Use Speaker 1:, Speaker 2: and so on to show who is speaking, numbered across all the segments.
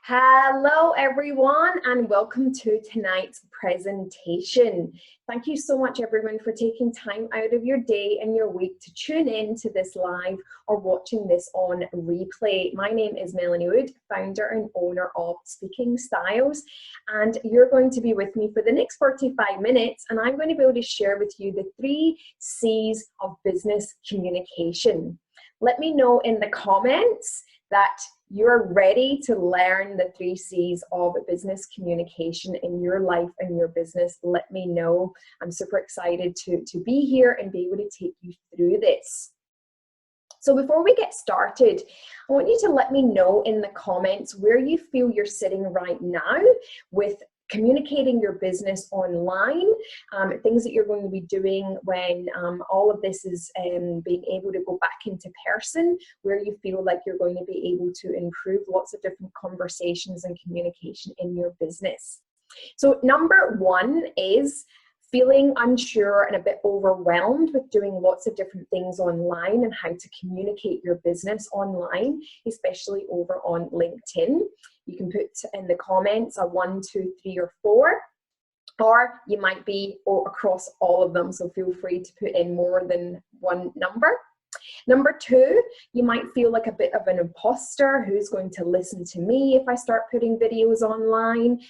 Speaker 1: Hello everyone and welcome to tonight's presentation. Thank you so much everyone for taking time out of your day and your week to tune in to this live or watching this on replay. My name is Melanie Wood, founder and owner of Speaking Styles, and you're going to be with me for the next 45 minutes and I'm going to be able to share with you the 3 C's of business communication. Let me know in the comments that you're ready to learn the 3 C's of business communication in your life and your business. Let me know. I'm super excited to be here and be able to take you through this. So before we get started, I want you to let me know in the comments where you feel you're sitting right now with communicating your business online, things that you're going to be doing when all of this is being able to go back into person, where you feel like you're going to be able to improve lots of different conversations and communication in your business. So number 1 is feeling unsure and a bit overwhelmed with doing lots of different things online and how to communicate your business online, especially over on LinkedIn. You can put in the comments a 1, 2, 3, or 4, or you might be across all of them, so feel free to put in more than one number. Number 2, you might feel like a bit of an imposter. Who's going to listen to me if I start putting videos online?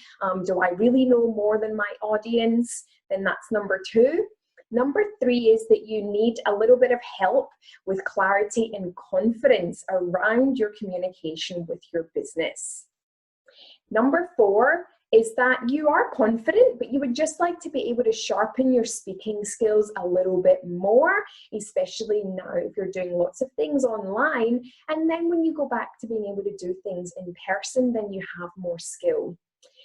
Speaker 1: Do I really know more than my audience? Then that's number 2. Number 3 is that you need a little bit of help with clarity and confidence around your communication with your business. Number 4 is that you are confident, but you would just like to be able to sharpen your speaking skills a little bit more, especially now if you're doing lots of things online. And then when you go back to being able to do things in person, then you have more skill.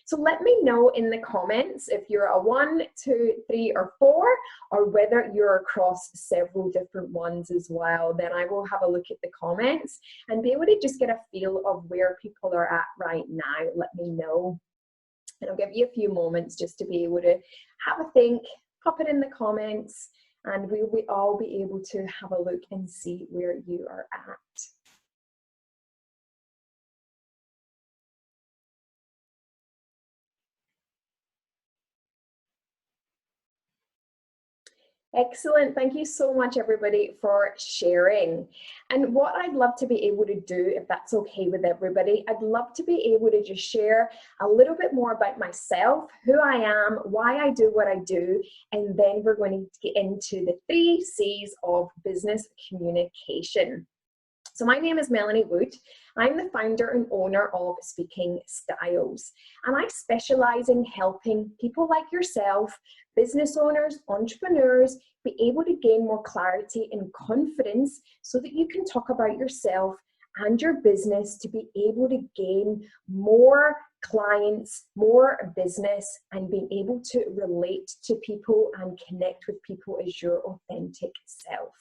Speaker 1: So let me know in the comments if you're a 1, 2, 3, or 4, or whether you're across several different ones as well. Then I will have a look at the comments and be able to just get a feel of where people are at right now. Let me know. And I'll give you a few moments just to be able to have a think, pop it in the comments, and we'll all be able to have a look and see where you are at. Excellent. Thank you so much, everybody, for sharing. And what I'd love to be able to do, if that's okay with everybody, I'd love to be able to just share a little bit more about myself, who I am, why I do what I do, and then we're going to get into the 3 C's of business communication. So my name is Melanie Wood. I'm the founder and owner of Speaking Styles, and I specialize in helping people like yourself, business owners, entrepreneurs, be able to gain more clarity and confidence so that you can talk about yourself and your business to be able to gain more clients, more business, and being able to relate to people and connect with people as your authentic self.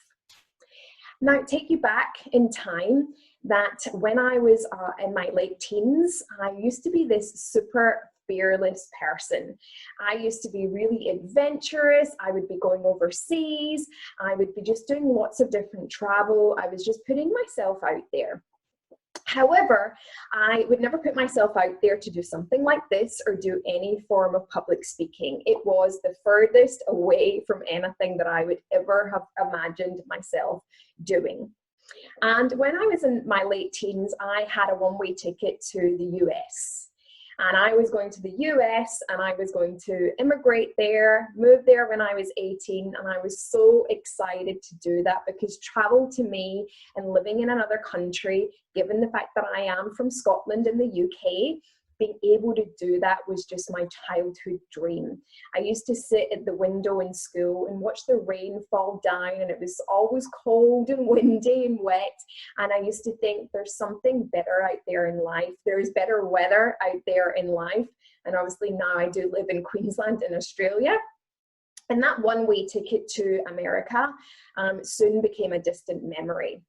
Speaker 1: Now, take you back in time that when I was in my late teens, I used to be this super fearless person. I used to be really adventurous. I would be going overseas. I would be just doing lots of different travel. I was just putting myself out there. However, I would never put myself out there to do something like this or do any form of public speaking. It was the furthest away from anything that I would ever have imagined myself doing. And when I was in my late teens, I had a one-way ticket to the US. And I was going to the US and I was going to immigrate there, move there when I was 18. And I was so excited to do that because travel to me and living in another country, given the fact that I am from Scotland in the UK, being able to do that was just my childhood dream. I used to sit at the window in school and watch the rain fall down, and it was always cold and windy and wet. And I used to think there's something better out there in life. There's better weather out there in life. And obviously now I do live in Queensland in Australia. And that one-way ticket to America soon became a distant memory.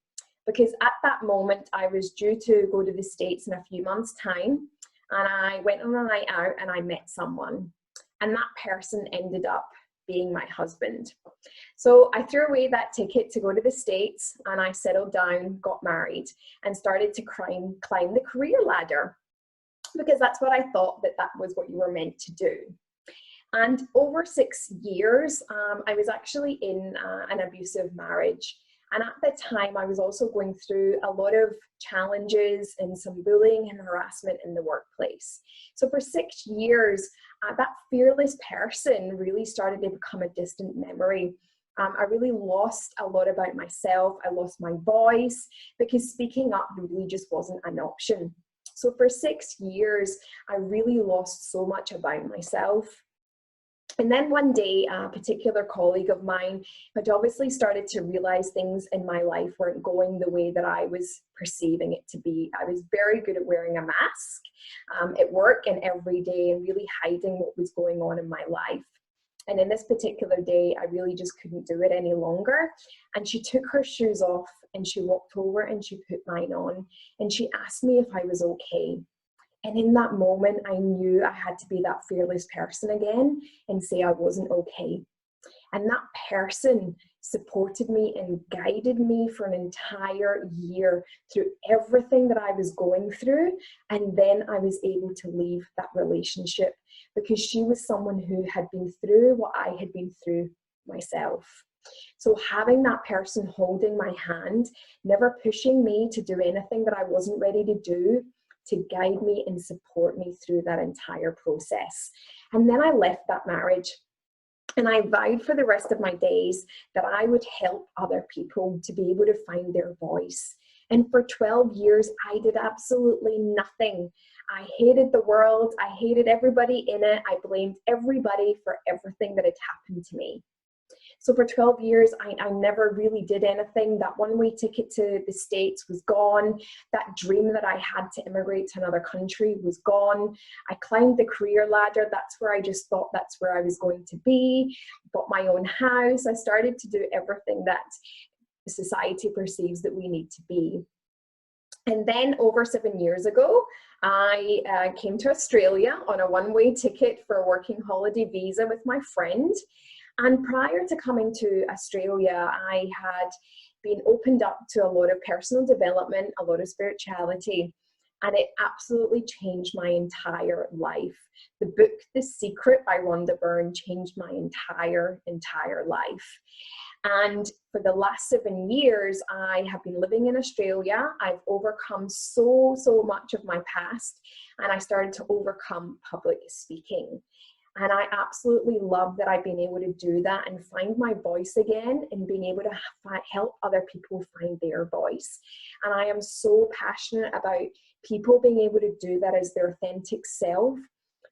Speaker 1: Because at that moment, I was due to go to the States in a few months' time. And I went on a night out and I met someone, and that person ended up being my husband. So I threw away that ticket to go to the States and I settled down, got married, and started to climb the career ladder. because that's what I thought that was what you were meant to do. And over 6 years, I was actually in an abusive marriage. And at the time, I was also going through a lot of challenges and some bullying and harassment in the workplace. So for 6 years, that fearless person really started to become a distant memory. I really lost a lot about myself. I lost my voice because speaking up really just wasn't an option. So for 6 years, I really lost so much about myself. And then one day, a particular colleague of mine had obviously started to realize things in my life weren't going the way that I was perceiving it to be. I was very good at wearing a mask at work and every day and really hiding what was going on in my life. And in this particular day, I really just couldn't do it any longer. And she took her shoes off and she walked over and she put mine on. And she asked me if I was okay. And in that moment, I knew I had to be that fearless person again and say I wasn't okay. And that person supported me and guided me for an entire year through everything that I was going through. And then I was able to leave that relationship because she was someone who had been through what I had been through myself. So having that person holding my hand, never pushing me to do anything that I wasn't ready to do, to guide me and support me through that entire process. And then I left that marriage and I vowed for the rest of my days that I would help other people to be able to find their voice. And for 12 years, I did absolutely nothing. I hated the world. I hated everybody in it. I blamed everybody for everything that had happened to me. So for 12 years, I never really did anything. That one-way ticket to the States was gone. That dream that I had to immigrate to another country was gone. I climbed the career ladder. That's where I just thought that's where I was going to be. Bought my own house. I started to do everything that society perceives that we need to be. And then over 7 years ago, I came to Australia on a one-way ticket for a working holiday visa with my friend. And prior to coming to Australia, I had been opened up to a lot of personal development, a lot of spirituality, and it absolutely changed my entire life. The book, The Secret by Rhonda Byrne, changed my entire life. And for the last 7 years, I have been living in Australia. I've overcome so much of my past, and I started to overcome public speaking. And I absolutely love that I've been able to do that and find my voice again and being able to help other people find their voice. And I am so passionate about people being able to do that as their authentic self,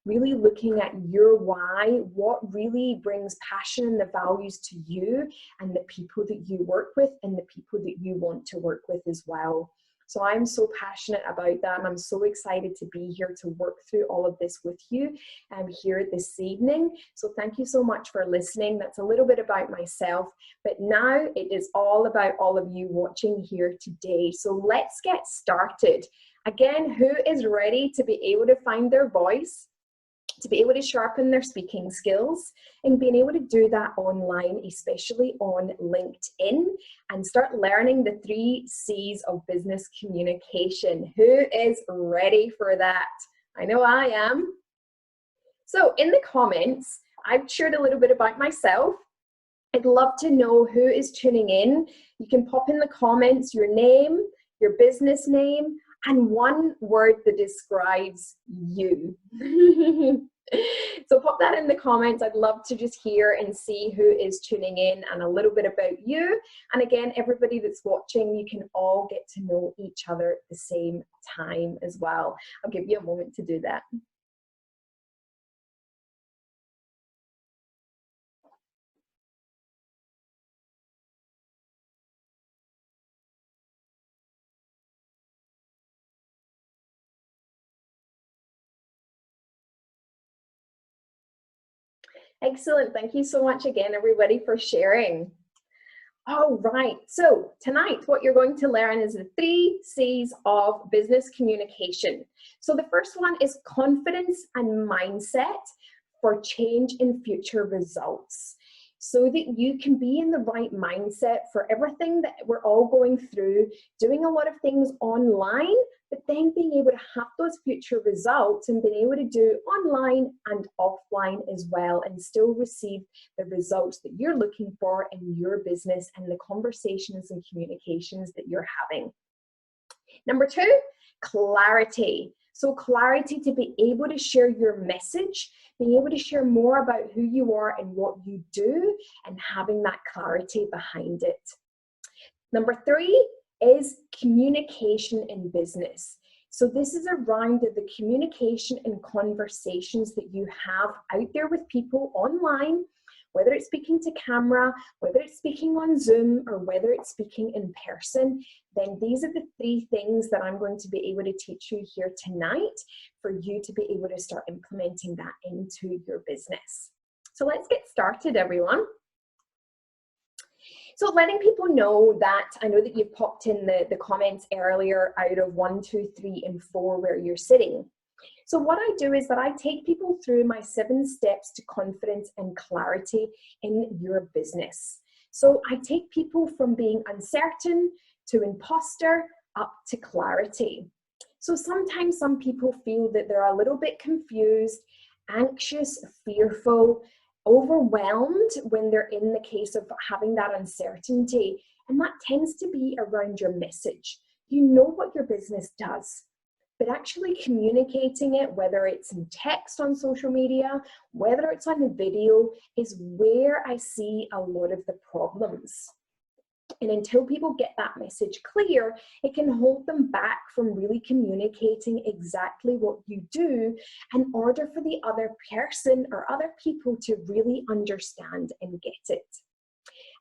Speaker 1: really looking at your why, what really brings passion and the values to you and the people that you work with and the people that you want to work with as well. So I'm so passionate about that, and I'm so excited to be here to work through all of this with you here this evening. So thank you so much for listening. That's a little bit about myself, but now it is all about all of you watching here today. So let's get started. Again, who is ready to be able to find their voice, to be able to sharpen their speaking skills, and being able to do that online, especially on LinkedIn, and start learning the 3 C's of business communication? Who is ready for that? I know I am. So in the comments, I've shared a little bit about myself. I'd love to know who is tuning in. You can pop in the comments your name, your business name, and one word that describes you. So pop that in the comments. I'd love to just hear and see who is tuning in and a little bit about you. And again, everybody that's watching, you can all get to know each other at the same time as well. I'll give you a moment to do that. Excellent. Thank you so much again, everybody, for sharing. All right. So tonight, what you're going to learn is the 3 C's of business communication. So the first one is confidence and mindset for change in future results, so that you can be in the right mindset for everything that we're all going through, doing a lot of things online, but then being able to have those future results and being able to do online and offline as well and still receive the results that you're looking for in your business and the conversations and communications that you're having. Number 2, clarity. So clarity to be able to share your message, being able to share more about who you are and what you do, and having that clarity behind it. Number 3 is communication in business. So this is around the communication and conversations that you have out there with people online, whether it's speaking to camera, whether it's speaking on Zoom, or whether it's speaking in person. Then these are the 3 things that I'm going to be able to teach you here tonight for you to be able to start implementing that into your business. So let's get started, everyone. So letting people know that, I know that you've popped in the comments earlier out of 1, 2, 3, and 4 where you're sitting. So what I do is that I take people through my 7 steps to confidence and clarity in your business. So I take people from being uncertain to imposter up to clarity. So sometimes some people feel that they're a little bit confused, anxious, fearful, overwhelmed when they're in the case of having that uncertainty. And that tends to be around your message. You know what your business does, but actually communicating it, whether it's in text on social media, whether it's on a video, is where I see a lot of the problems. And until people get that message clear, it can hold them back from really communicating exactly what you do in order for the other person or other people to really understand and get it.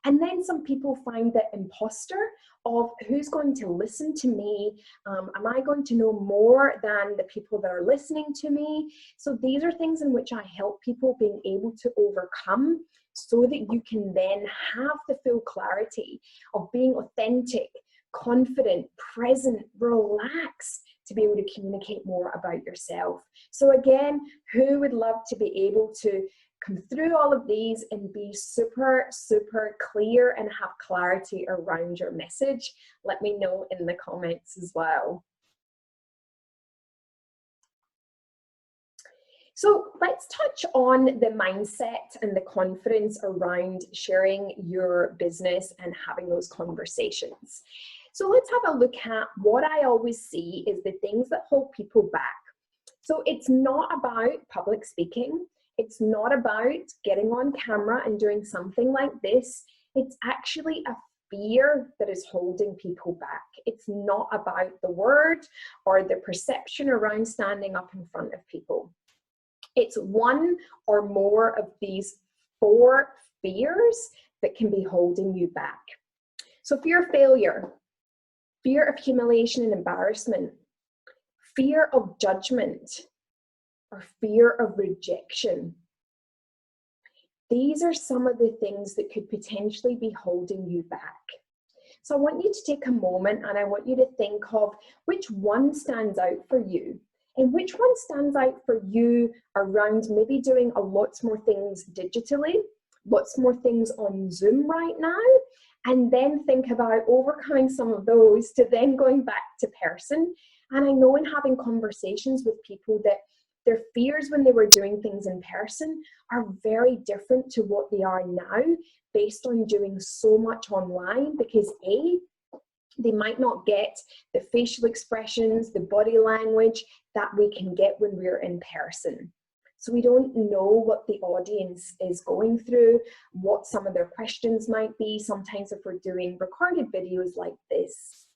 Speaker 1: And then some people find the imposter of who's going to listen to me? Am I going to know more than the people that are listening to me? So these are things in which I help people being able to overcome so that you can then have the full clarity of being authentic, confident, present, relaxed, to be able to communicate more about yourself. So again, who would love to be able to come through all of these and be super, super clear and have clarity around your message? Let me know in the comments as well. So let's touch on the mindset and the confidence around sharing your business and having those conversations. So let's have a look at what I always see is the things that hold people back. So it's not about public speaking. It's not about getting on camera and doing something like this. It's actually a fear that is holding people back. It's not about the word or the perception around standing up in front of people. It's one or more of these 4 fears that can be holding you back. So fear of failure, fear of humiliation and embarrassment, fear of judgment, or fear of rejection. These are some of the things that could potentially be holding you back. So I want you to take a moment and I want you to think of which one stands out for you. And which one stands out for you around maybe doing a lots more things digitally, lots more things on Zoom right now, and then think about overcoming some of those to then going back to person. And I know in having conversations with people that their fears when they were doing things in person are very different to what they are now based on doing so much online, because A, they might not get the facial expressions, the body language that we can get when we're in person. So we don't know what the audience is going through, what some of their questions might be, sometimes if we're doing recorded videos like this.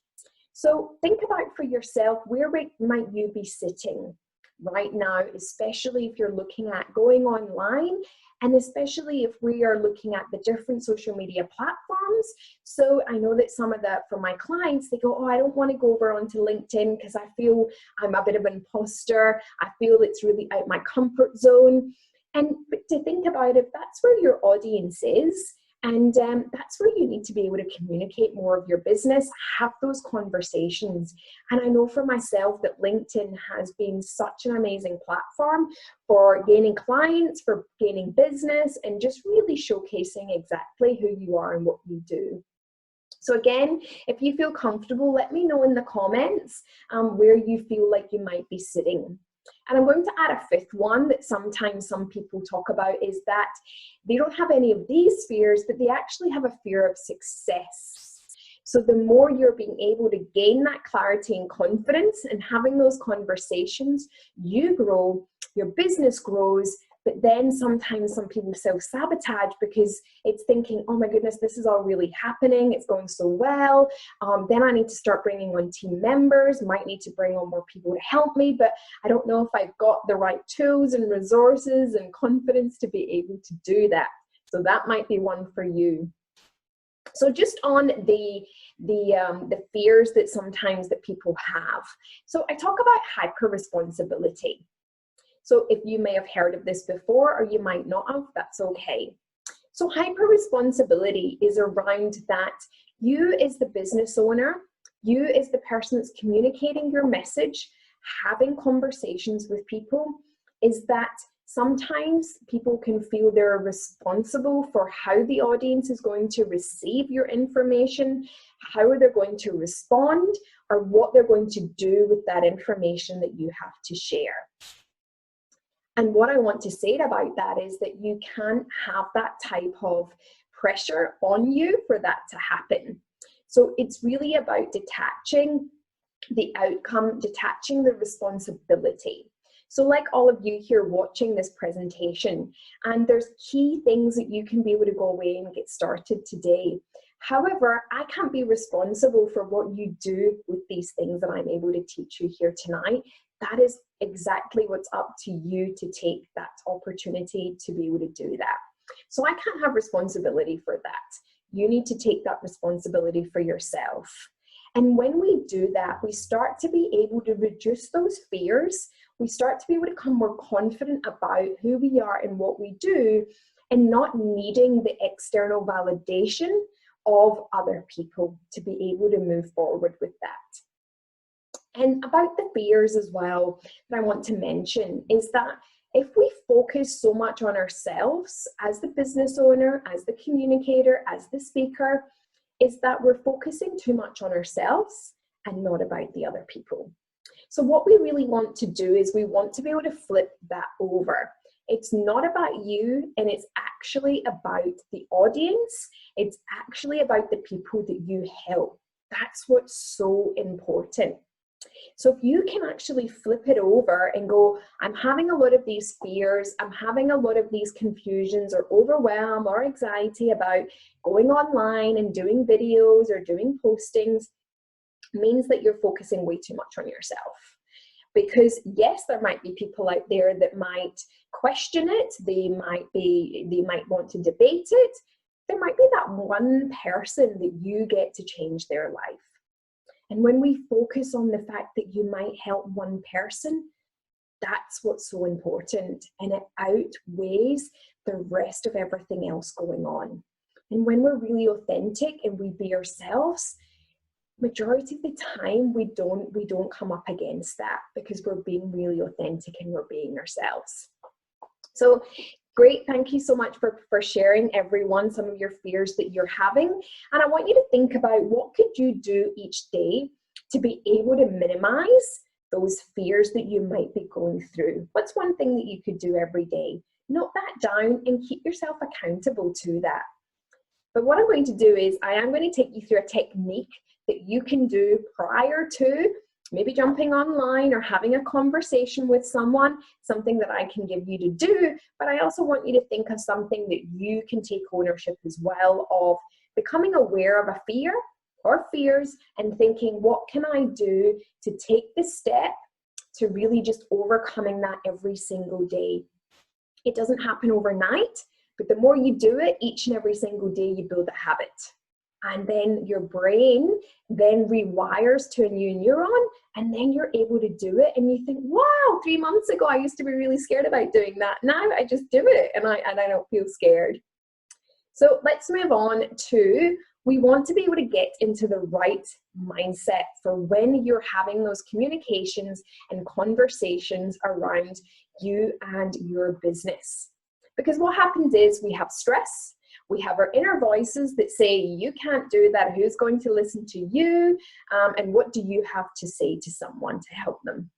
Speaker 1: So think about for yourself, where might you be sitting right now, especially if you're looking at going online, and especially if we are looking at the different social media platforms. So I know that some of for my clients, they go, oh, I don't want to go over onto LinkedIn because I feel I'm a bit of an imposter. I feel it's really out my comfort zone. And but to think about it, that's where your audience is. And that's where you need to be able to communicate more of your business, have those conversations. And I know for myself that LinkedIn has been such an amazing platform for gaining clients, for gaining business, and just really showcasing exactly who you are and what you do. So again, if you feel comfortable, let me know in the comments where you feel like you might be sitting. And I'm going to add a fifth one that sometimes some people talk about, is that they don't have any of these fears, but they actually have a fear of success. So the more you're being able to gain that clarity and confidence and having those conversations, you grow, your business grows. But then sometimes some people self-sabotage because it's thinking, oh my goodness, this is all really happening. It's going so well. Then I need to start bringing on team members, might need to bring on more people to help me, but I don't know if I've got the right tools and resources and confidence to be able to do that. So that might be one for you. So just on the fears that sometimes that people have. So I talk about hyper responsibility. So if you may have heard of this before, or you might not have, that's okay. So hyper responsibility is around that you as the business owner, you as the person that's communicating your message, having conversations with people, is that sometimes people can feel they're responsible for how the audience is going to receive your information, how they're going to respond, or what they're going to do with that information that you have to share. And what I want to say about that is that you can't have that type of pressure on you for that to happen. So it's really about detaching the outcome, detaching the responsibility. So like all of you here watching this presentation, and there's key things that you can be able to go away and get started today. However, I can't be responsible for what you do with these things that I'm able to teach you here tonight. That is exactly what's up to you to take that opportunity to be able to do that. So I can't have responsibility for that. You need to take that responsibility for yourself. And when we do that, we start to be able to reduce those fears. We start to be able to become more confident about who we are and what we do, and not needing the external validation of other people to be able to move forward with that. And about the fears as well that I want to mention is that if we focus so much on ourselves as the business owner, as the communicator, as the speaker, is that we're focusing too much on ourselves and not about the other people. So what we really want to do is we want to be able to flip that over. It's not about you, and it's actually about the audience. It's actually about the people that you help. That's what's so important. So if you can actually flip it over and go, I'm having a lot of these fears, I'm having a lot of these confusions or overwhelm or anxiety about going online and doing videos or doing postings, means that you're focusing way too much on yourself. Because yes, there might be people out there that might question it, they might want to debate it. There might be that one person that you get to change their life. And when we focus on the fact that you might help one person, that's what's so important, and it outweighs the rest of everything else going on. And when we're really authentic and we be ourselves, majority of the time we don't come up against that, because we're being really authentic and we're being ourselves. So great, thank you so much for sharing, everyone, some of your fears that you're having. And I want you to think about, what could you do each day to be able to minimize those fears that you might be going through? What's one thing that you could do every day? Note that down and keep yourself accountable to that. But what I'm going to do is I am going to take you through a technique that you can do prior to maybe jumping online or having a conversation with someone, something that I can give you to do, but I also want you to think of something that you can take ownership as well of, becoming aware of a fear or fears and thinking, what can I do to take the step to really just overcoming that every single day. It doesn't happen overnight, but the more you do it each and every single day, you build a habit. And then your brain then rewires to a new neuron, and then you're able to do it. And you think, wow, 3 months ago, I used to be really scared about doing that. Now I just do it, and I don't feel scared. So let's move on to, we want to be able to get into the right mindset for when you're having those communications and conversations around you and your business. Because what happens is we have stress, We have our inner voices that say, you can't do that, who's going to listen to you, and what do you have to say to someone to help them?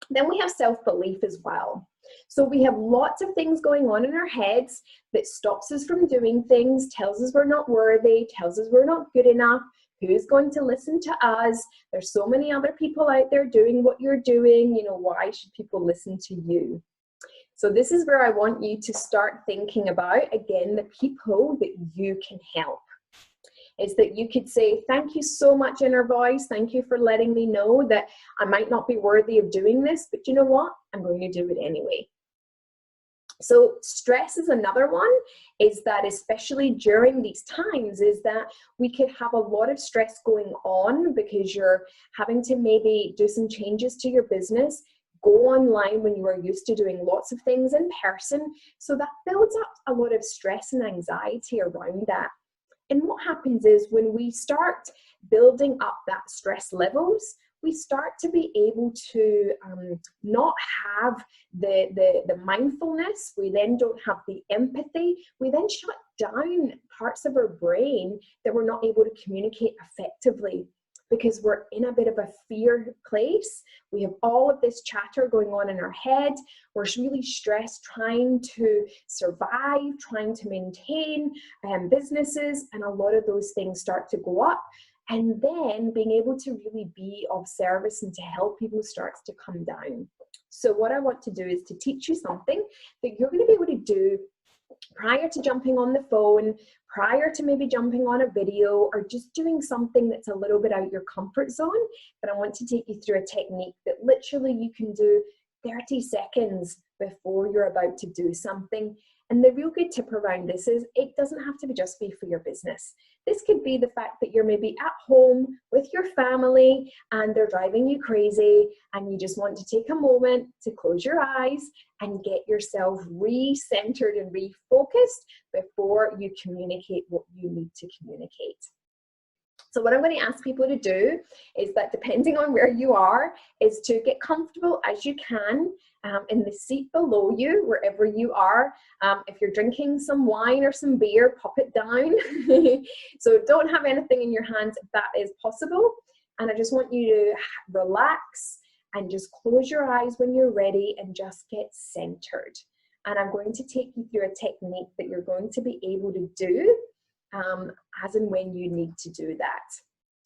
Speaker 1: Then we have self-belief as well. So we have lots of things going on in our heads that stops us from doing things, tells us we're not worthy, tells us we're not good enough, who's going to listen to us? There's so many other people out there doing what you're doing, you know, why should people listen to you? So this is where I want you to start thinking about, again, the people that you can help. Is that you could say, thank you so much, inner voice. Thank you for letting me know that I might not be worthy of doing this, but you know what? I'm going to do it anyway. So stress is another one, is that especially during these times, is that we could have a lot of stress going on because you're having to maybe do some changes to your business, go online when you are used to doing lots of things in person. So that builds up a lot of stress and anxiety around that. And what happens is when we start building up that stress levels, we start to be able to not have the mindfulness. We then don't have the empathy. We then shut down parts of our brain that we're not able to communicate effectively because we're in a bit of a fear place. We have all of this chatter going on in our head. We're really stressed trying to survive, trying to maintain businesses, and a lot of those things start to go up. And then being able to really be of service and to help people starts to come down. So what I want to do is to teach you something that you're going to be able to do prior to jumping on the phone, prior to maybe jumping on a video, or just doing something that's a little bit out your comfort zone. But I want to take you through a technique that literally you can do 30 seconds before you're about to do something. And the real good tip around this is it doesn't have to be just be for your business. This could be the fact that you're maybe at home with your family and they're driving you crazy and you just want to take a moment to close your eyes and get yourself re-centered and refocused before you communicate what you need to communicate. So what I'm going to ask people to do is that, depending on where you are, is to get comfortable as you can in the seat below you, wherever you are. If you're drinking some wine or some beer, pop it down. So don't have anything in your hands if that is possible. And I just want you to relax and just close your eyes when you're ready and just get centered. And I'm going to take you through a technique that you're going to be able to do as and when you need to do that.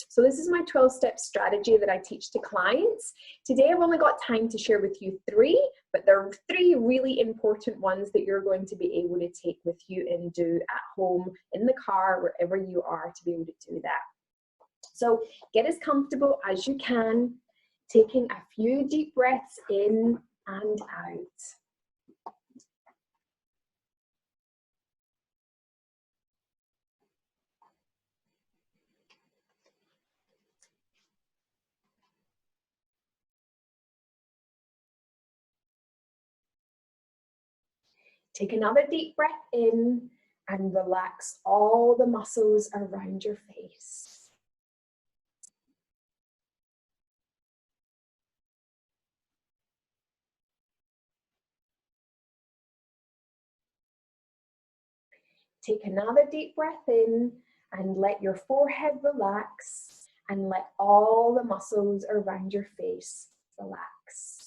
Speaker 1: So this is my 12-step strategy that I teach to clients. Today I've only got time to share with you 3, but there are 3 really important ones that you're going to be able to take with you and do at home, in the car, wherever you are, to be able to do that. So get as comfortable as you can, taking a few deep breaths in and out. Take another deep breath in and relax all the muscles around your face. Take another deep breath in and let your forehead relax and let all the muscles around your face relax.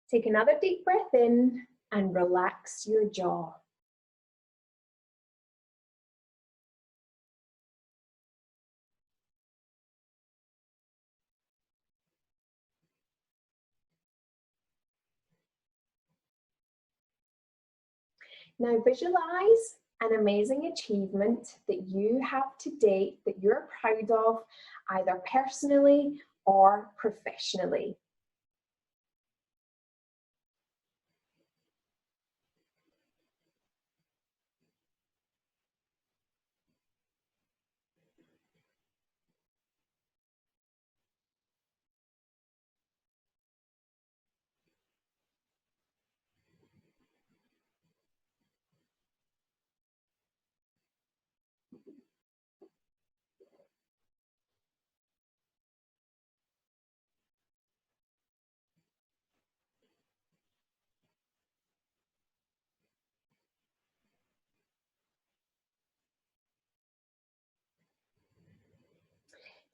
Speaker 1: Take another deep breath in and relax your jaw. Now visualize an amazing achievement that you have to date that you're proud of, either personally or professionally.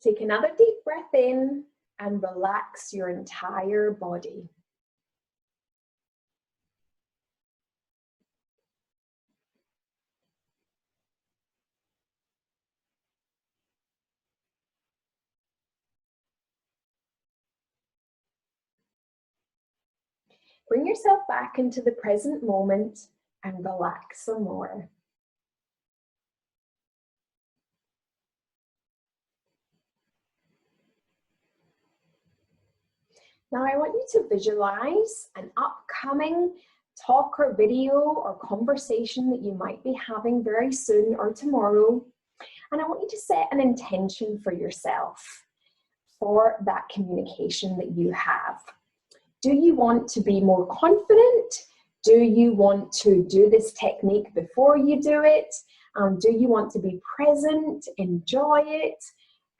Speaker 1: Take another deep breath in and relax your entire body. Bring yourself back into the present moment and relax some more. Now I want you to visualize an upcoming talk or video or conversation that you might be having very soon or tomorrow. And I want you to set an intention for yourself for that communication that you have. Do you want to be more confident? Do you want to do this technique before you do it? Do you want to be present, enjoy it,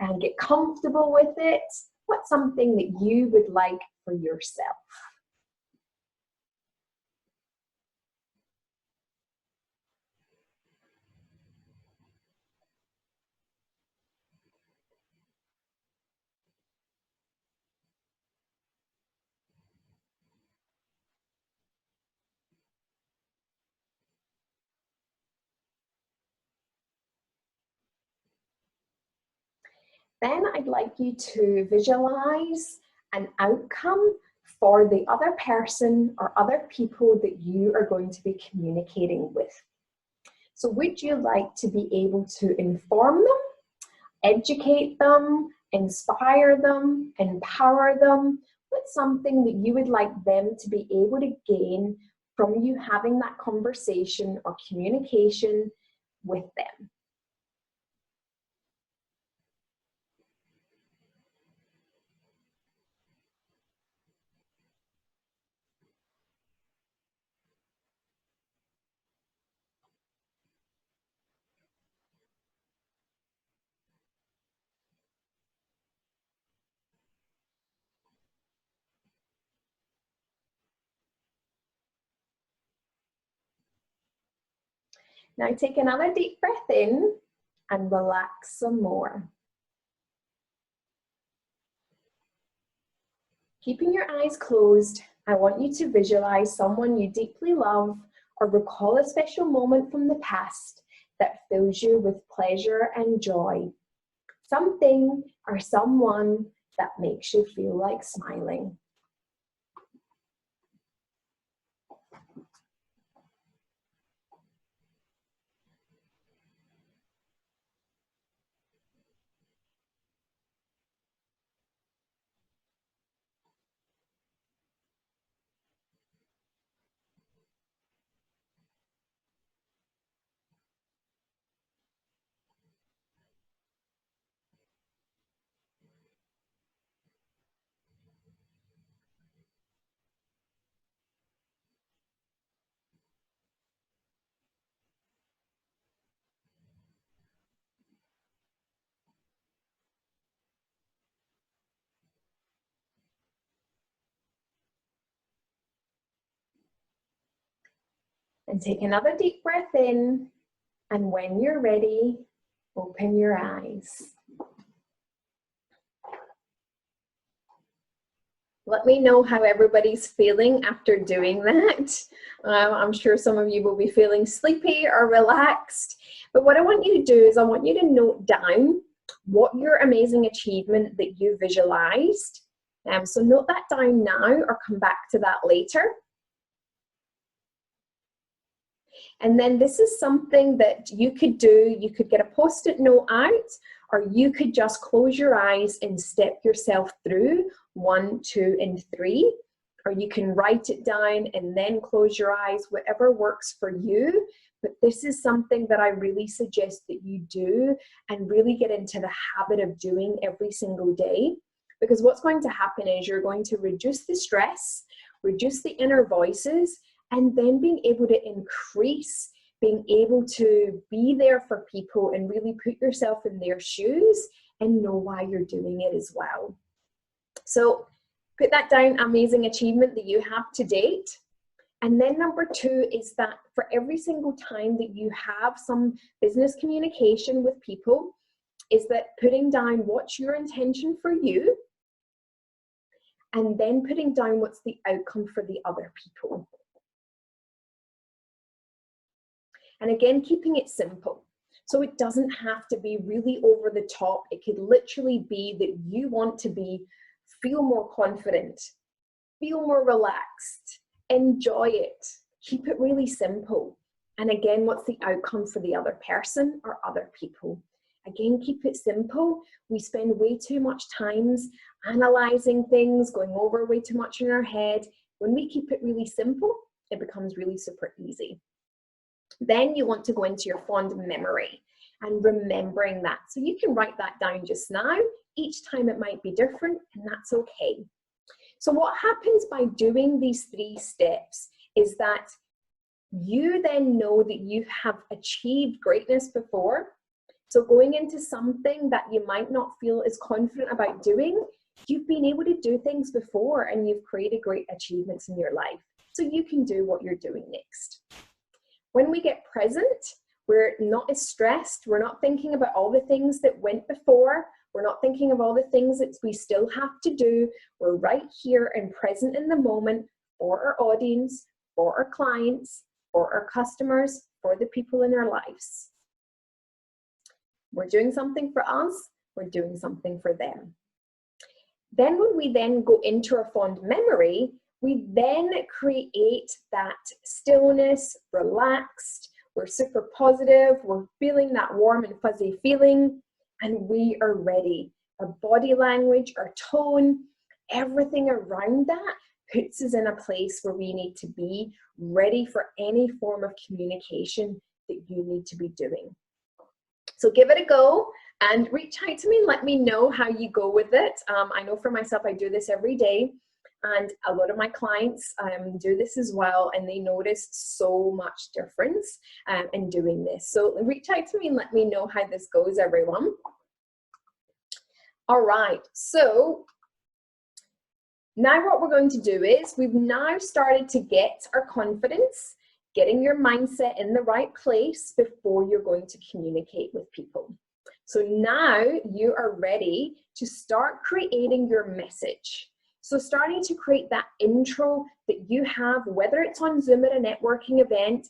Speaker 1: and get comfortable with it? What's something that you would like for yourself? Then I'd like you to visualize an outcome for the other person or other people that you are going to be communicating with. So would you like to be able to inform them, educate them, inspire them, empower them? What's something that you would like them to be able to gain from you having that conversation or communication with them? Now take another deep breath in and relax some more. Keeping your eyes closed, I want you to visualize someone you deeply love or recall a special moment from the past that fills you with pleasure and joy. Something or someone that makes you feel like smiling. And take another deep breath in, and when you're ready, open your eyes. Let me know how everybody's feeling after doing that. I'm sure some of you will be feeling sleepy or relaxed. But what I want you to do is I want you to note down what your amazing achievement that you visualized. So note that down now or come back to that later. And then this is something that you could do. You could get a post-it note out, or you could just close your eyes and step yourself through 1, 2, and 3. Or you can write it down and then close your eyes, whatever works for you. But this is something that I really suggest that you do and really get into the habit of doing every single day. Because what's going to happen is you're going to reduce the stress, reduce the inner voices, and then being able to increase, being able to be there for people and really put yourself in their shoes and know why you're doing it as well. So put that down, amazing achievement that you have to date. And then number 2 is that for every single time that you have some business communication with people, is that putting down what's your intention for you, and then putting down what's the outcome for the other people. And again, keeping it simple. So it doesn't have to be really over the top. It could literally be that you want to feel more confident, feel more relaxed, enjoy it. Keep it really simple. And again, what's the outcome for the other person or other people? Again, keep it simple. We spend way too much time analyzing things, going over way too much in our head. When we keep it really simple, it becomes really super easy. Then you want to go into your fond memory and remembering that. So you can write that down just now. Each time it might be different, and that's okay. So what happens by doing these 3 steps is that you then know that you have achieved greatness before. So going into something that you might not feel as confident about doing, you've been able to do things before and you've created great achievements in your life. So you can do what you're doing next. When we get present, we're not as stressed. We're not thinking about all the things that went before. We're not thinking of all the things that we still have to do. We're right here and present in the moment for our audience, for our clients, for our customers, for the people in our lives. We're doing something for us. We're doing something for them. Then when we then go into our fond memory, we then create that stillness, relaxed, we're super positive, we're feeling that warm and fuzzy feeling, and we are ready. Our body language, our tone, everything around that puts us in a place where we need to be ready for any form of communication that you need to be doing. So give it a go and reach out to me and let me know how you go with it. I know for myself, I do this every day. And a lot of my clients do this as well, and they notice so much difference in doing this. So reach out to me and let me know how this goes, everyone. All right, so now what we're going to do is we've now started to get our confidence, getting your mindset in the right place before you're going to communicate with people. So now you are ready to start creating your message. So starting to create that intro that you have, whether it's on Zoom at a networking event,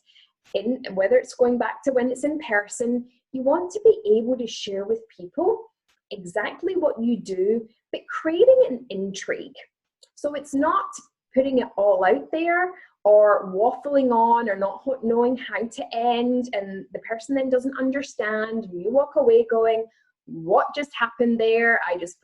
Speaker 1: whether it's going back to when it's in person, you want to be able to share with people exactly what you do, but creating an intrigue. So it's not putting it all out there or waffling on or not knowing how to end, and the person then doesn't understand, and you walk away going, what just happened there? I just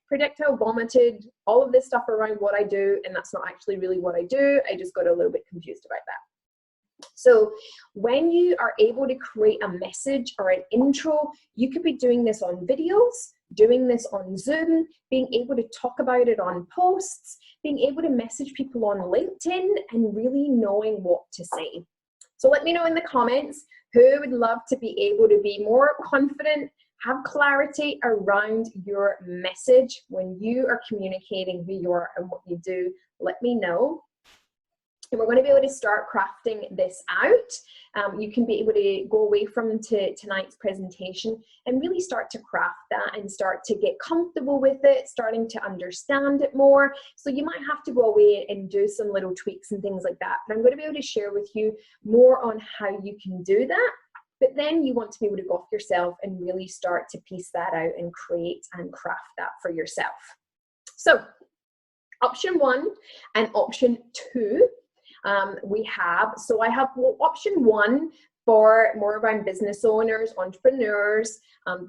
Speaker 1: projectile vomited all of this stuff around what I do, and that's not actually really what I do. I just got a little bit confused about that. So when you are able to create a message or an intro, you could be doing this on videos, doing this on Zoom, being able to talk about it on posts, being able to message people on LinkedIn, and really knowing what to say. So let me know in the comments who would love to be able to be more confident, have clarity around your message when you are communicating who you are and what you do. Let me know. And we're going to be able to start crafting this out. You can be able to go away from tonight's presentation and really start to craft that and start to get comfortable with it, starting to understand it more. So you might have to go away and do some little tweaks and things like that. But I'm going to be able to share with you more on how you can do that. But then you want to be able to go off yourself and really start to piece that out and create and craft that for yourself. So option 1 and option 2 we have. So I have option 1 for more around business owners, entrepreneurs,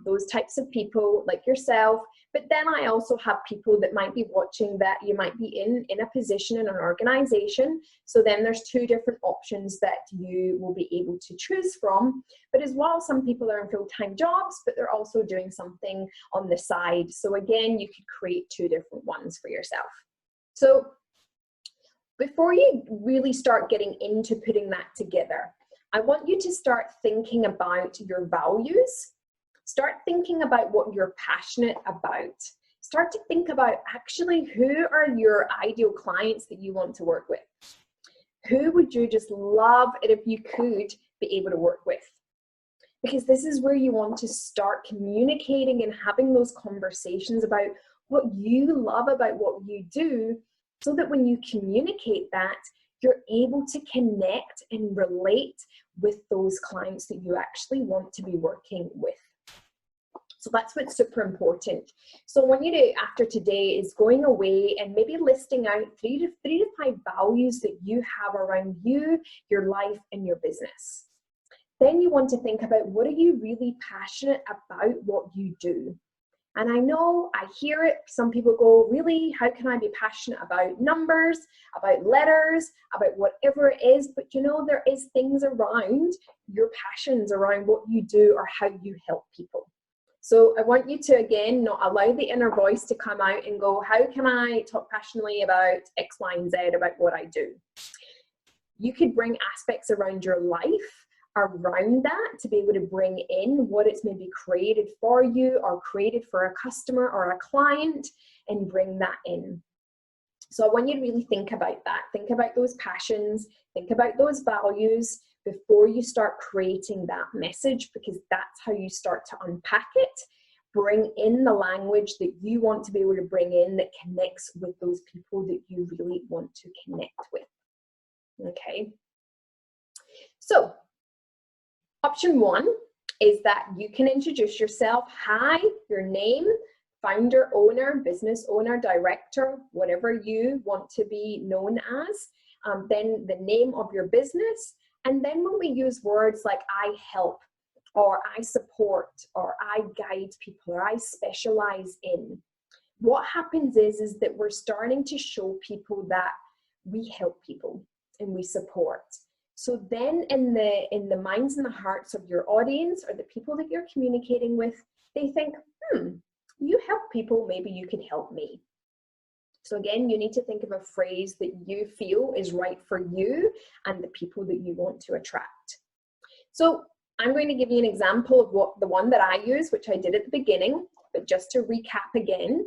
Speaker 1: those types of people like yourself. But then I also have people that might be watching that you might be in a position in an organization. So then there's 2 different options that you will be able to choose from. But as well, some people are in full-time jobs, but they're also doing something on the side. So again, you could create 2 different ones for yourself. So before you really start getting into putting that together, I want you to start thinking about your values. Start thinking about what you're passionate about. Start to think about actually who are your ideal clients that you want to work with. Who would you just love it if you could be able to work with? because this is where you want to start communicating and having those conversations about what you love about what you do, so that when you communicate that, you're able to connect and relate with those clients that you actually want to be working with. So that's what's super important. So what I want you to, after today, is going away and maybe listing out three to five values that you have around you, your life, and your business. Then you want to think about, what are you really passionate about what you do? And I know, I hear it, some people go, really, how can I be passionate about numbers, about letters, about whatever it is? But you know, there is things around your passions, around what you do or how you help people. So I want you to, again, not allow the inner voice to come out and go, how can I talk passionately about X, Y, and Z, about what I do? You could bring aspects around your life around that to be able to bring in what it's maybe created for you or created for a customer or a client, and bring that in. So I want you to really think about that. Think about those passions, think about those values before you start creating that message, because that's how you start to unpack it. Bring in the language that you want to be able to bring in that connects with those people that you really want to connect with. Okay. So option one is that you can introduce yourself. Hi, your name, founder, owner, business owner, director, whatever you want to be known as. Then the name of your business. And then when we use words like I help, or I support, or I guide people, or I specialize in, what happens is that we're starting to show people that we help people and we support. So then in the minds and the hearts of your audience, or the people that you're communicating with, they think, you help people, maybe you could help me. So again, you need to think of a phrase that you feel is right for you and the people that you want to attract. So I'm going to give you an example of what the one that I use, which I did at the beginning, but just to recap again.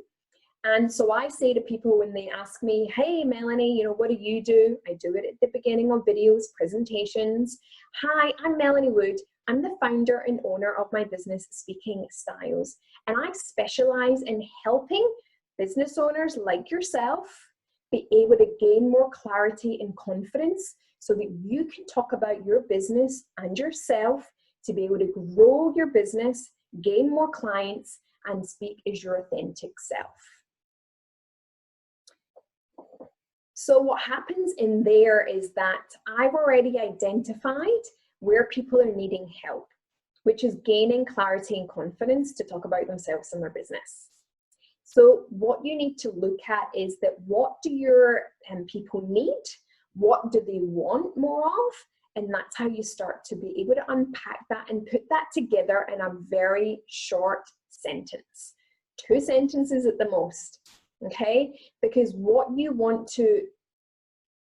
Speaker 1: And so I say to people when they ask me, hey, Melanie, what do you do? I do it at the beginning of videos, presentations. Hi, I'm Melanie Wood. I'm the founder and owner of my business, Speaking Styles. And I specialize in helping business owners like yourself be able to gain more clarity and confidence so that you can talk about your business and yourself to be able to grow your business, gain more clients, and speak as your authentic self. So what happens in there is that I've already identified where people are needing help, which is gaining clarity and confidence to talk about themselves and their business. So what you need to look at is that, what do your people need? What do they want more of? And that's how you start to be able to unpack that and put that together in a very short sentence. 2 sentences at the most, okay? Because what you want to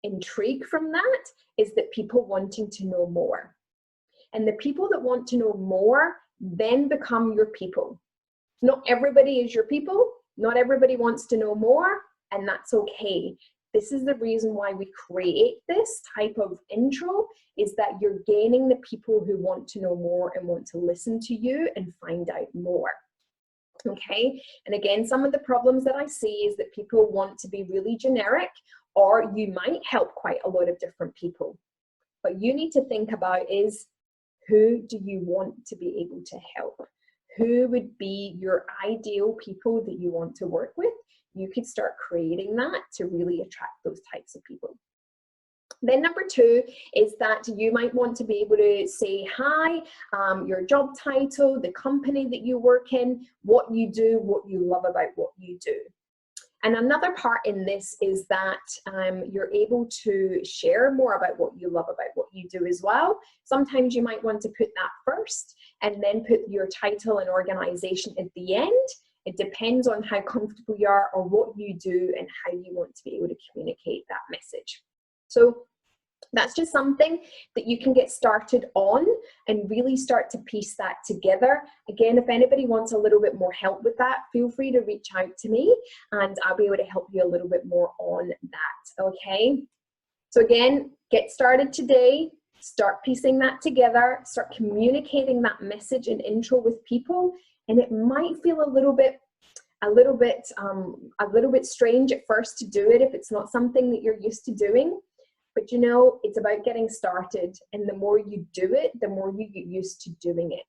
Speaker 1: intrigue from that is that people wanting to know more. And the people that want to know more then become your people. Not everybody is your people. Not everybody wants to know more, and that's okay. This is the reason why we create this type of intro, is that you're gaining the people who want to know more and want to listen to you and find out more. Okay, and again, some of the problems that I see is that people want to be really generic, or you might help quite a lot of different people. But you need to think about is, who do you want to be able to help? Who would be your ideal people that you want to work with? You could start creating that to really attract those types of people. Then number 2 is that you might want to be able to say, hi, your job title, the company that you work in, what you do, what you love about what you do. And another part in this is that you're able to share more about what you love about what you do as well. Sometimes you might want to put that first and then put your title and organization at the end. It depends on how comfortable you are or what you do and how you want to be able to communicate that message. So that's just something that you can get started on and really start to piece that together. Again, if anybody wants a little bit more help with that, feel free to reach out to me and I'll be able to help you a little bit more on that, okay? So again, get started today. Start piecing that together, start communicating that message and intro with people, and it might feel a little bit strange at first to do it if it's not something that you're used to doing. But you know, it's about getting started, and the more you do it, the more you get used to doing it.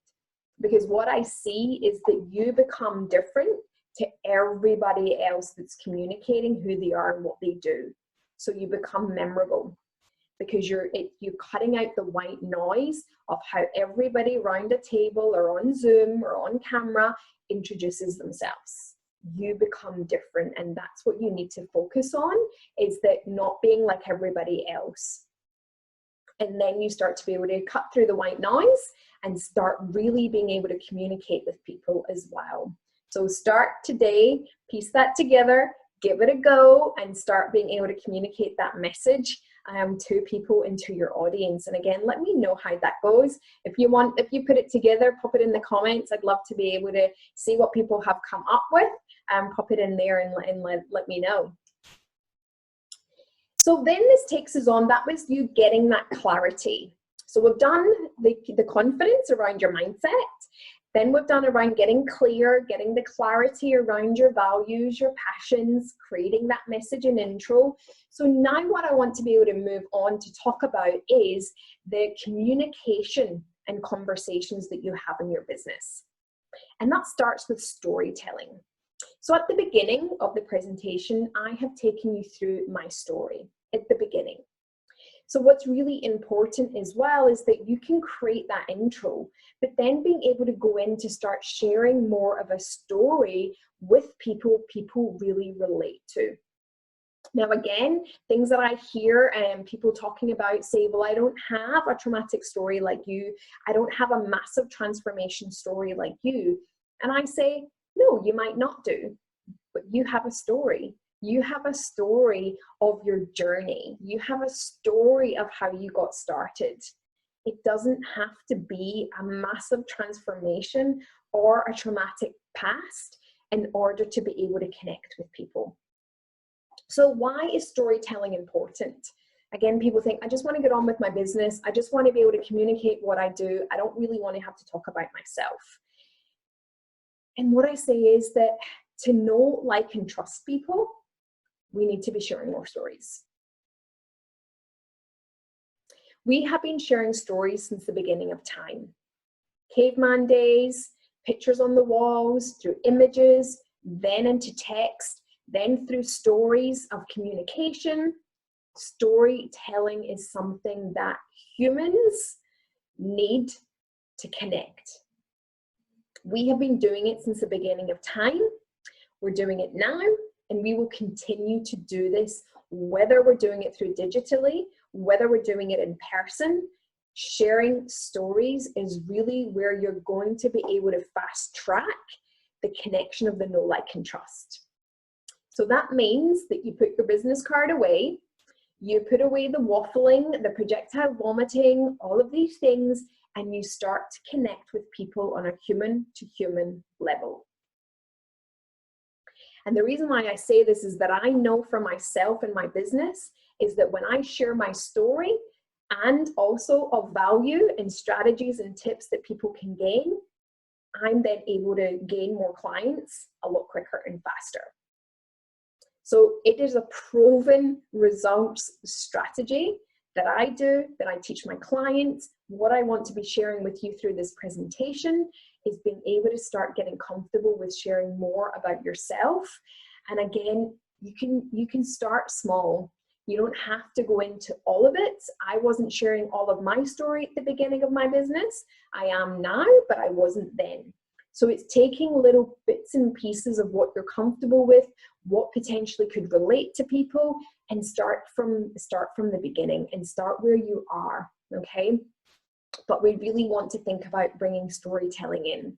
Speaker 1: Because what I see is that you become different to everybody else that's communicating who they are and what they do. So you become memorable, because you're cutting out the white noise of how everybody around a table or on Zoom or on camera introduces themselves. You become different, and that's what you need to focus on, is that not being like everybody else. And then you start to be able to cut through the white noise and start really being able to communicate with people as well. So start today, piece that together, give it a go, and start being able to communicate that message to people and to your audience. And again, let me know how that goes. If you put it together, pop it in the comments. I'd love to be able to see what people have come up with. Pop it in there and let me know. So then this takes us on, that was you getting that clarity. So we've done the confidence around your mindset. Then we've done around getting clear, getting the clarity around your values, your passions, creating that message and intro. So now what I want to be able to move on to talk about is the communication and conversations that you have in your business. And that starts with storytelling. So at the beginning of the presentation, I have taken you through my story at the beginning. So what's really important as well is that you can create that intro, but then being able to go in to start sharing more of a story with people really relate to. Now again, things that I hear people talking about say, well, I don't have a traumatic story like you. I don't have a massive transformation story like you. And I say, no, you might not do, but you have a story. You have a story of your journey. You have a story of how you got started. It doesn't have to be a massive transformation or a traumatic past in order to be able to connect with people. So why is storytelling important? Again, people think, I just want to get on with my business. I just want to be able to communicate what I do. I don't really want to have to talk about myself. And what I say is that to know, like, and trust people, we need to be sharing more stories. We have been sharing stories since the beginning of time. Caveman days, pictures on the walls, through images, then into text, then through stories of communication. Storytelling is something that humans need to connect. We have been doing it since the beginning of time. We're doing it now, and we will continue to do this, whether we're doing it through digitally, whether we're doing it in person. Sharing stories is really where you're going to be able to fast track the connection of the know, like, and trust. So that means that you put your business card away, you put away the waffling, the projectile vomiting, all of these things, and you start to connect with people on a human-to-human level. And the reason why I say this is that I know for myself and my business is that when I share my story and also of value and strategies and tips that people can gain, I'm then able to gain more clients a lot quicker and faster. So it is a proven results strategy that I do, that I teach my clients. What I want to be sharing with you through this presentation is being able to start getting comfortable with sharing more about yourself. And again, you can start small. You don't have to go into all of it. I wasn't sharing all of my story at the beginning of my business. I am now, but I wasn't then. So it's taking little bits and pieces of what you're comfortable with, what potentially could relate to people, and start from the beginning and start where you are, okay? But we really want to think about bringing storytelling in.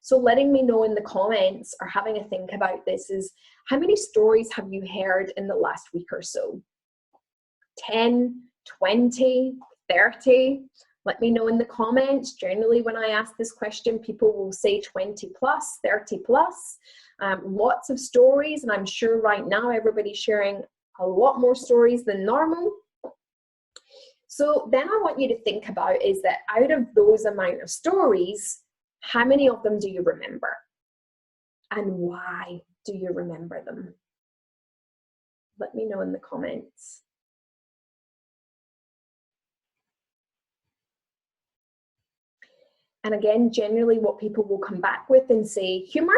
Speaker 1: So letting me know in the comments or having a think about this is, how many stories have you heard in the last week or so? 10, 20, 30? Let me know in the comments. Generally, when I ask this question, people will say 20 plus, 30 plus. Lots of stories, and I'm sure right now everybody's sharing a lot more stories than normal. So then I want you to think about is that out of those amount of stories, how many of them do you remember? And why do you remember them? Let me know in the comments. And again, generally what people will come back with and say humor,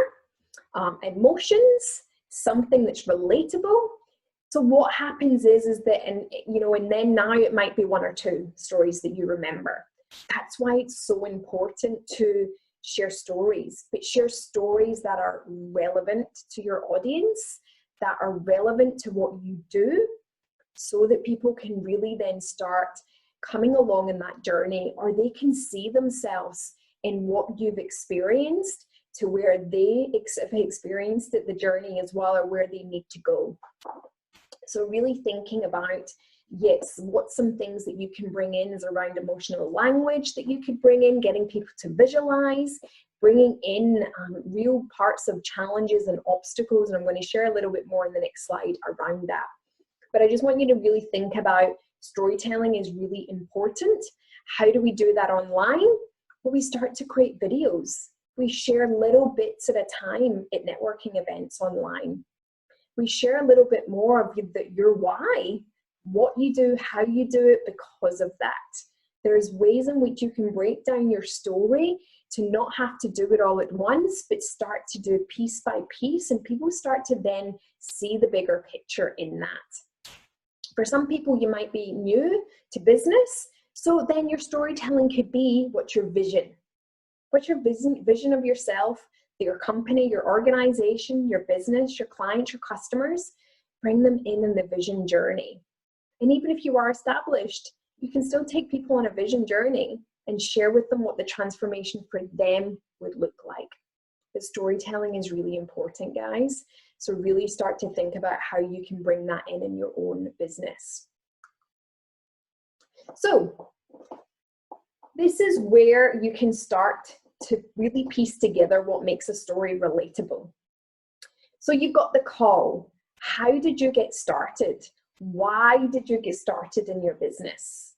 Speaker 1: emotions, something that's relatable. So what happens is that, and then now it might be one or two stories that you remember. That's why it's so important to share stories, but share stories that are relevant to your audience, that are relevant to what you do, so that people can really then start coming along in that journey, or they can see themselves in what you've experienced to where they have experienced it, the journey as well, or where they need to go. So really thinking about, yes, what some things that you can bring in is around emotional language that you could bring in, getting people to visualize, bringing in real parts of challenges and obstacles. And I'm going to share a little bit more in the next slide around that. But I just want you to really think about storytelling is really important. How do we do that online? Well, we start to create videos. We share little bits at a time at networking events online. We share a little bit more of your why, what you do, how you do it because of that. There's ways in which you can break down your story to not have to do it all at once, but start to do piece by piece, and people start to then see the bigger picture in that. For some people, you might be new to business, so then your storytelling could be what's your vision? What's your vision of yourself, your company, your organization, your business, your clients, your customers? Bring them in the vision journey. And even if you are established, you can still take people on a vision journey and share with them what the transformation for them would look like. But storytelling is really important, guys. So really start to think about how you can bring that in your own business. So this is where you can start to really piece together what makes a story relatable. So you've got the call. How did you get started? Why did you get started in your business?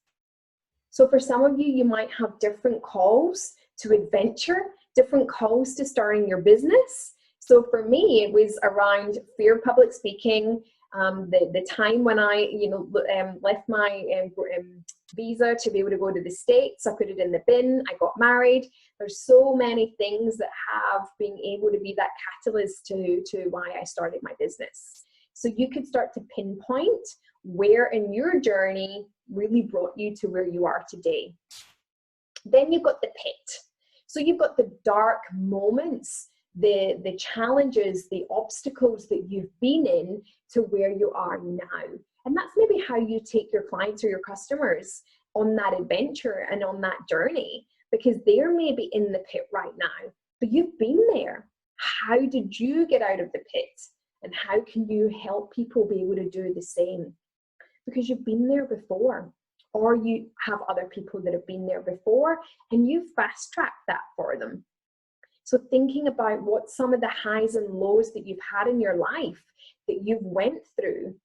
Speaker 1: So for some of you, you might have different calls to adventure, different calls to starting your business. So for me, it was around fear of public speaking, the time when I left my visa to be able to go to the States. I put it in the bin. I got married. There's so many things that have been able to be that catalyst to why I started my business. So you could start to pinpoint where in your journey really brought you to where you are today. Then you've got the pit. So you've got the dark moments, the challenges, the obstacles that you've been in to where you are now. And that's maybe how you take your clients or your customers on that adventure and on that journey, because they're maybe in the pit right now, but you've been there. How did you get out of the pit? And how can you help people be able to do the same? Because you've been there before, or you have other people that have been there before and you've fast-tracked that for them. So thinking about what some of the highs and lows that you've had in your life that you've went through.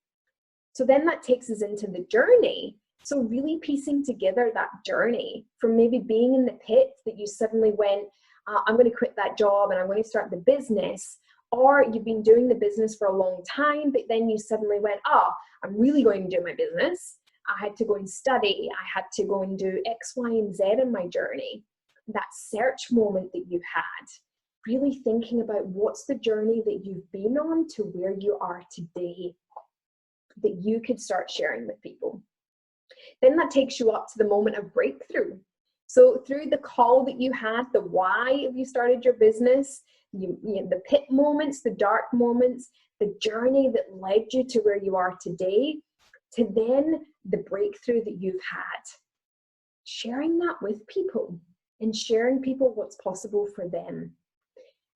Speaker 1: So then that takes us into the journey. So really piecing together that journey from maybe being in the pit that you suddenly went, I'm going to quit that job and I'm going to start the business. Or you've been doing the business for a long time, but then you suddenly went, oh, I'm really going to do my business. I had to go and study. I had to go and do X, Y, and Z in my journey. That search moment that you had, really thinking about what's the journey that you've been on to where you are today that you could start sharing with people. Then that takes you up to the moment of breakthrough. So through the call that you had, the why have you started your business, the pit moments, the dark moments, the journey that led you to where you are today, to then the breakthrough that you've had. Sharing that with people and sharing people what's possible for them.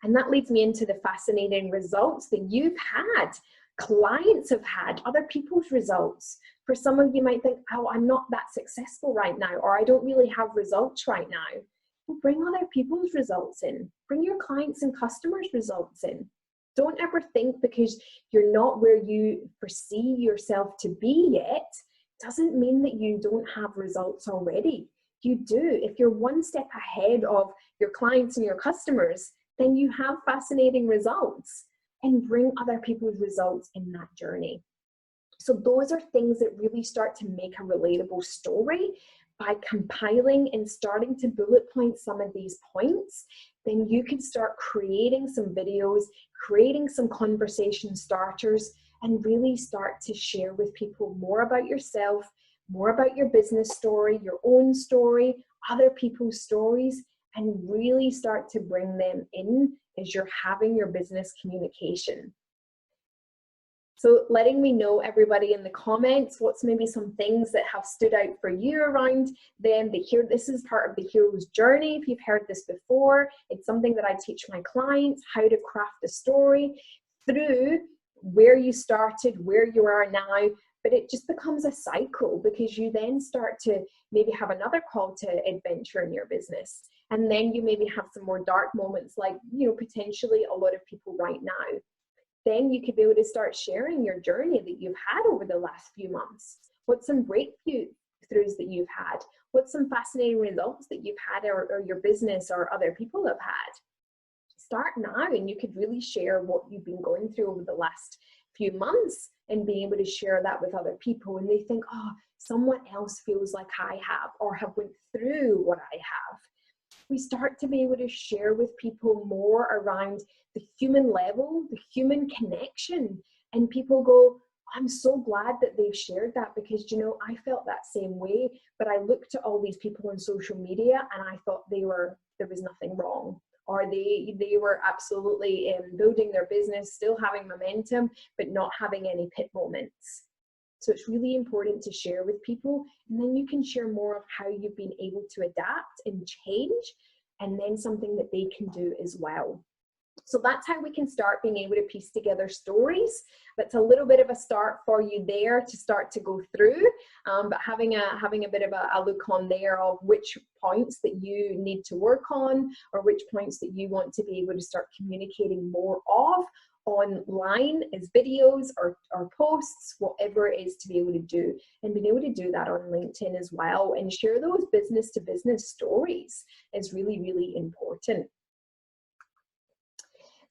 Speaker 1: And that leads me into the fascinating results that you've had, clients have had, other people's results. For some of you might think, oh, I'm not that successful right now, or I don't really have results right now. Well, bring other people's results in. Bring your clients and customers' results in. Don't ever think because you're not where you perceive yourself to be yet doesn't mean that you don't have results already. You do. If you're one step ahead of your clients and your customers, then you have fascinating results, and bring other people's results in that journey. So those are things that really start to make a relatable story. By compiling and starting to bullet point some of these points, then you can start creating some videos, creating some conversation starters, and really start to share with people more about yourself, more about your business story, your own story, other people's stories, and really start to bring them in as you're having your business communication. So letting me know, everybody, in the comments, what's maybe some things that have stood out for you around them. This is part of the hero's journey. If you've heard this before, it's something that I teach my clients, how to craft a story through where you started, where you are now, but it just becomes a cycle, because you then start to maybe have another call to adventure in your business. And then you maybe have some more dark moments, like, potentially a lot of people right now. Then you could be able to start sharing your journey that you've had over the last few months. What's some breakthroughs that you've had? What's some fascinating results that you've had, or your business or other people have had? Start now, and you could really share what you've been going through over the last few months, and be able to share that with other people, and they think, oh, someone else feels like I have, or have went through what I have. We start to be able to share with people more around the human level, the human connection, and people go, I'm so glad that they've shared that, because I felt that same way, but I looked at all these people on social media and I thought there was nothing wrong, or they were absolutely building their business, still having momentum, but not having any pit moments. So it's really important to share with people, and then you can share more of how you've been able to adapt and change, and then something that they can do as well. So that's how we can start being able to piece together stories. That's a little bit of a start for you there to start to go through, but having a bit of a look on there of which points that you need to work on, or which points that you want to be able to start communicating more of online, as videos or posts, whatever it is, to be able to do, and being able to do that on LinkedIn as well, and share those business to business stories is really, really important.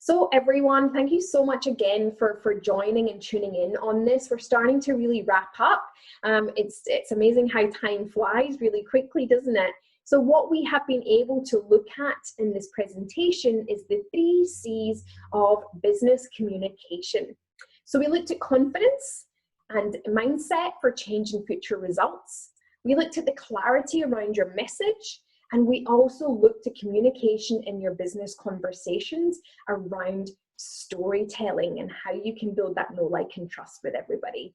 Speaker 1: So everyone, thank you so much again for joining and tuning in on this. We're starting to really wrap up. It's amazing how time flies really quickly, doesn't it? So what we have been able to look at in this presentation is the 3 C's of business communication. So we looked at confidence and mindset for changing future results. We looked at the clarity around your message, and we also looked at communication in your business conversations around storytelling and how you can build that know, like, and trust with everybody.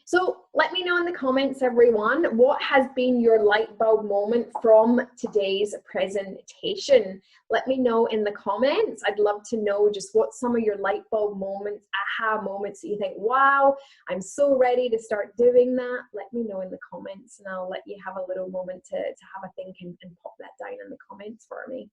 Speaker 1: So let me know in the comments, everyone, what has been your light bulb moment from today's presentation? Let me know in the comments. I'd love to know just what some of your light bulb moments, aha moments that you think, wow, I'm so ready to start doing that. Let me know in the comments, and I'll let you have a little moment to have a think and pop that down in the comments for me.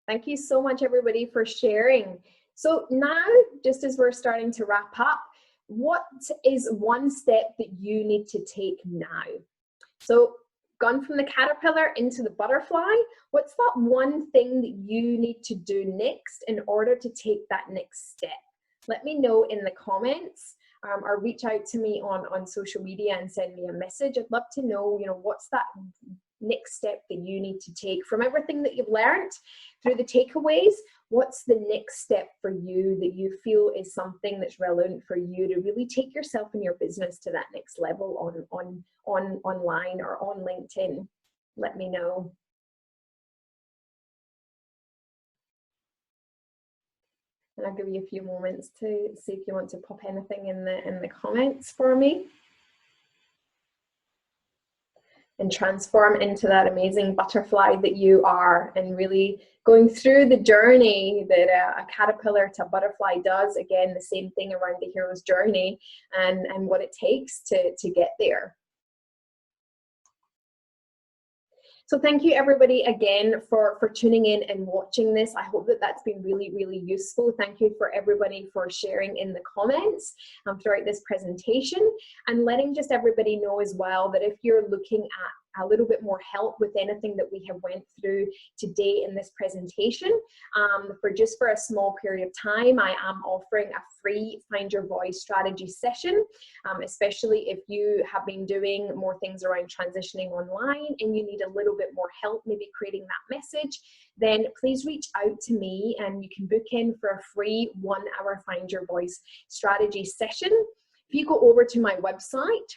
Speaker 1: Thank you so much, everybody, for sharing. So now, just as we're starting to wrap up, what is one step that you need to take now? So gone from the caterpillar into the butterfly, what's that one thing that you need to do next in order to take that next step? Let me know in the comments, or reach out to me on social media and send me a message. I'd love to know, what's that next step that you need to take from everything that you've learned through the takeaways. What's the next step for you that you feel is something that's relevant for you to really take yourself and your business to that next level online or on LinkedIn? Let me know. And I'll give you a few moments to see if you want to pop anything in the comments for me. and transform into that amazing butterfly that you are, and really going through the journey that a caterpillar to a butterfly does. Again, the same thing around the hero's journey and what it takes to get there. So thank you everybody again for tuning in and watching this. I hope that that's been really, really useful. Thank you for everybody for sharing in the comments throughout this presentation, and letting just everybody know as well that if you're looking at a little bit more help with anything that we have went through today in this presentation, for a small period of time, I am offering a free Find Your Voice strategy session, especially if you have been doing more things around transitioning online and you need a little bit more help maybe creating that message. Then please reach out to me and you can book in for a free 1-hour Find Your Voice strategy session. If you go over to my website,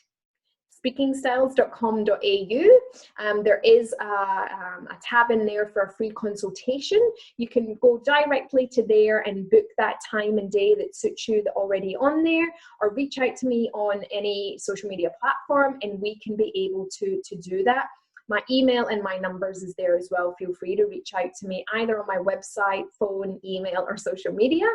Speaker 1: speakingstyles.com.au. There is a tab in there for a free consultation. You can go directly to there and book that time and day that suits you already on there, or reach out to me on any social media platform and we can be able to do that. My email and my numbers is there as well. Feel free to reach out to me either on my website, phone, email, or social media.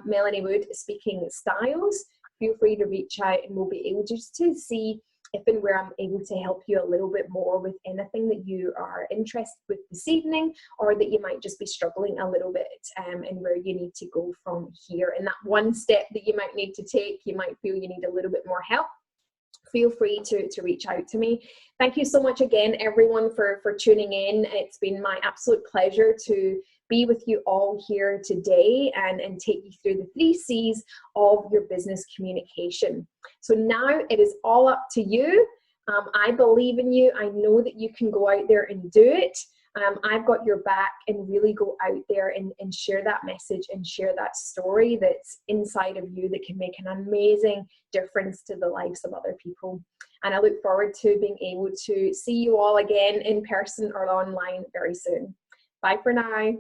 Speaker 1: Melanie Wood, Speaking Styles. Feel free to reach out and we'll be able just to see if and where I'm able to help you a little bit more with anything that you are interested with this evening, or that you might just be struggling a little bit and where you need to go from here. And that one step that you might need to take, you might feel you need a little bit more help, feel free to reach out to me. Thank you so much again, everyone, for tuning in. It's been my absolute pleasure to be with you all here today and take you through the 3 C's of your business communication. So now it is all up to you. I believe in you. I know that you can go out there and do it. I've got your back, and really go out there and share that message and share that story that's inside of you that can make an amazing difference to the lives of other people. And I look forward to being able to see you all again in person or online very soon. Bye for now.